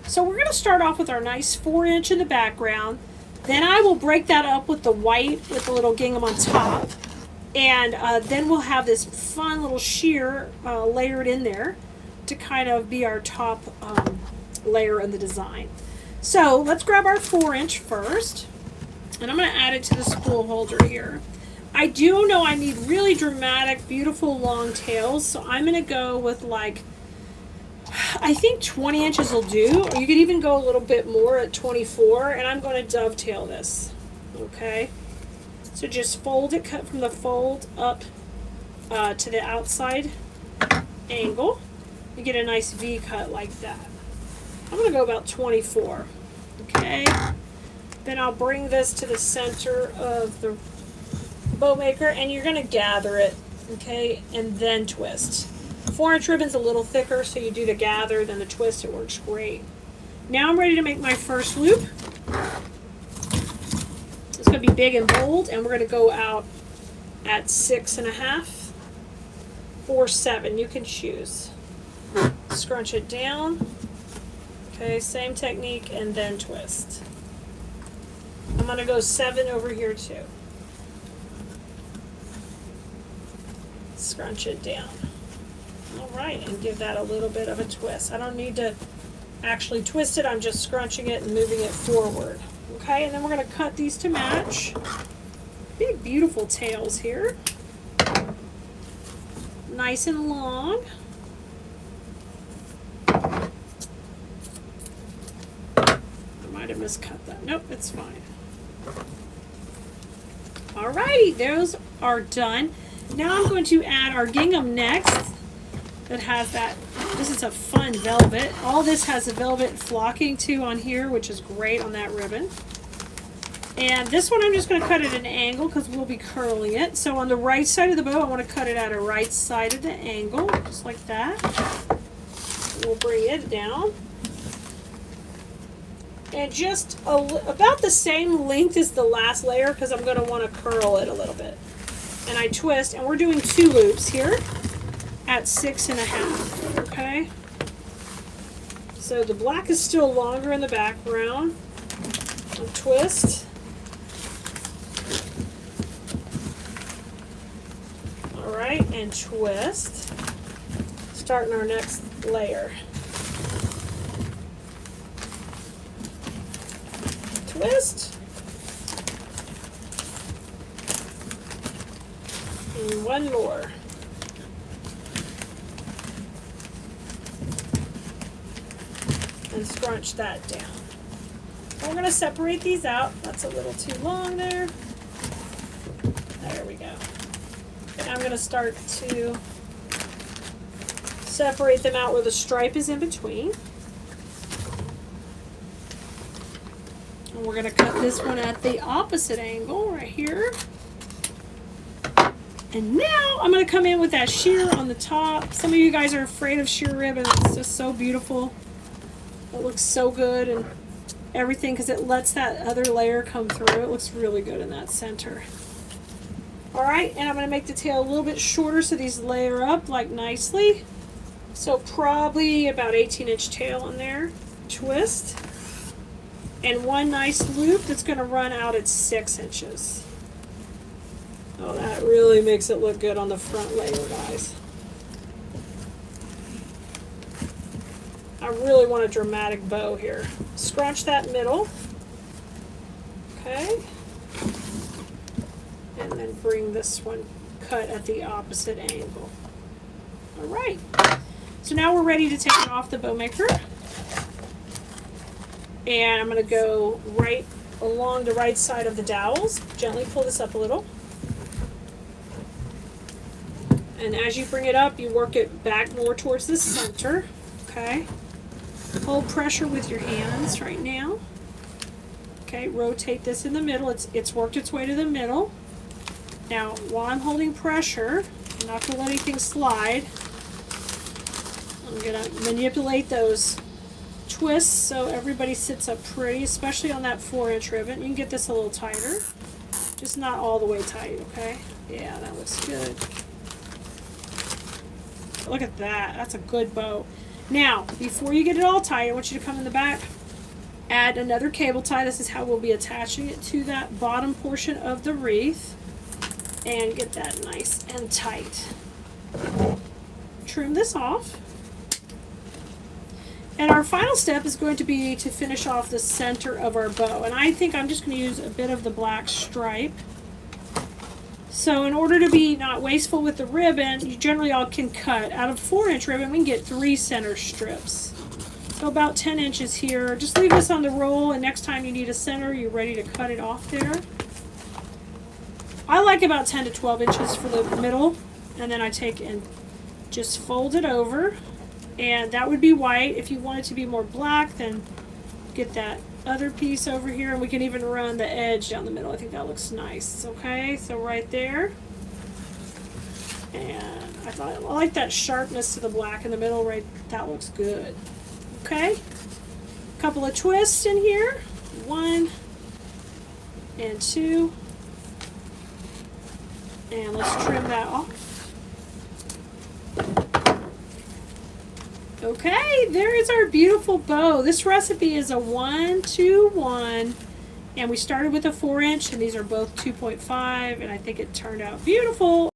So we're going to start off with our nice 4-inch in the background. Then I will break that up with the white with the little gingham on top. And then we'll have this fun little sheer layered in there to kind of be our top layer in the design. So let's grab our 4-inch first. And I'm going to add it to the spool holder here. I do know I need really dramatic, beautiful long tails. So I'm going to go with like, I think 20 inches will do. Or you could even go a little bit more at 24. And I'm going to dovetail this. Okay. So just fold it, cut from the fold up to the outside angle. You get a nice V cut like that. I'm going to go about 24. Okay. Then I'll bring this to the center of the bow maker and you're going to gather it. Okay. And then twist. 4-inch ribbon's a little thicker, so you do the gather, then the twist. It works great. Now I'm ready to make my first loop. It's going to be big and bold, and we're going to go out at 6.5 or 7. You can choose. Scrunch it down. Okay, same technique, and then twist. I'm going to go 7 over here too. Scrunch it down. All right, and give that a little bit of a twist. I don't need to actually twist it. I'm just scrunching it and moving it forward. Okay, and then we're going to cut these to match. Big, beautiful tails here. Nice and long. I might have miscut that. Nope, it's fine. Alrighty, those are done. Now I'm going to add our gingham next. That has that, this is a fun velvet. All this has a velvet flocking too on here, which is great on that ribbon. And this one I'm just going to cut at an angle because we'll be curling it. So on the right side of the bow, I want to cut it at a right side of the angle, just like that. We'll bring it down. And just about the same length as the last layer because I'm going to want to curl it a little bit. And I twist, and we're doing 2 loops here. At 6.5, okay? So the black is still longer in the background. And twist. All right, and twist. Starting our next layer. Twist. And one more. And scrunch that down. We're going to separate these out. That's a little too long there. There we go. And I'm going to start to separate them out where the stripe is in between. And we're going to cut this one at the opposite angle right here. And now I'm going to come in with that sheer on the top. Some of you guys are afraid of sheer ribbon. It's just so beautiful. It looks so good and everything because it lets that other layer come through. It looks really good in that center. Alright, and I'm going to make the tail a little bit shorter so these layer up like nicely. So probably about 18-inch tail in there. Twist. And one nice loop that's going to run out at 6 inches. Oh, that really makes it look good on the front layer, guys. I really want a dramatic bow here. Scrunch that middle. Okay. And then bring this one cut at the opposite angle. Alright. So now we're ready to take it off the bow maker. And I'm going to go right along the right side of the dowels. Gently pull this up a little. And as you bring it up, you work it back more towards the center. Okay. Hold pressure with your hands right now. Okay, rotate this in the middle. It's worked its way to the middle. Now, while I'm holding pressure, I'm not going to let anything slide. I'm going to manipulate those twists so everybody sits up pretty, especially on that 4-inch ribbon. You can get this a little tighter, just not all the way tight, okay? Yeah, that looks good. Look at that. That's a good bow. Now, before you get it all tight, I want you to come in the back, add another cable tie. This is how we'll be attaching it to that bottom portion of the wreath, and get that nice and tight. Trim this off. And our final step is going to be to finish off the center of our bow. And I think I'm just going to use a bit of the black stripe. So in order to be not wasteful with the ribbon, you generally all can cut. Out of 4-inch ribbon, we can get 3 center strips. So about 10 inches here. Just leave this on the roll, and next time you need a center, you're ready to cut it off there. I like about 10 to 12 inches for the middle, and then I take and just fold it over. And that would be white. If you want it to be more black, then get that other piece over here, and we can even run the edge down the middle. I think that looks nice. Okay, so right there. And I like that sharpness to the black in the middle, right? That looks good. Okay, a couple of twists in here. 1 and 2. And let's trim that off. Okay, there is our beautiful bow. This recipe is a 1-2-1, and we started with a 4-inch, and these are both 2.5, and I think it turned out beautiful.